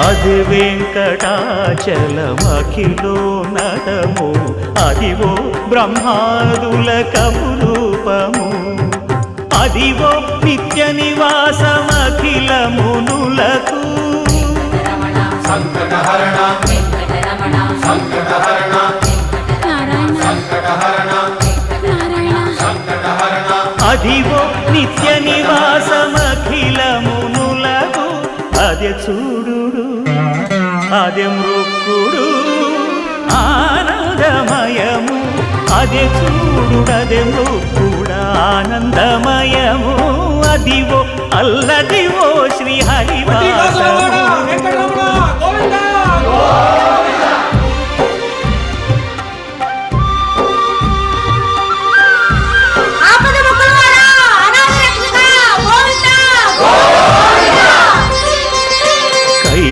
అది వెంకటాచలమఖిలో నటము అదివో బ్రహ్మాదుల కపురూపము అదివో నిత్య నివాసమఖిల మునులకు సంకటహరణ సంకటహరణ సంకటహరణ సంకటహరణ అదివో నిత్య నివాసమఖిల మునులకు అదే చూడు అదే మృక్కుడు ఆనందమయము అదే చూడు అదే మృక్కుడు ఆనందమయము అదివో అల్లదివో శ్రీ హరివాసము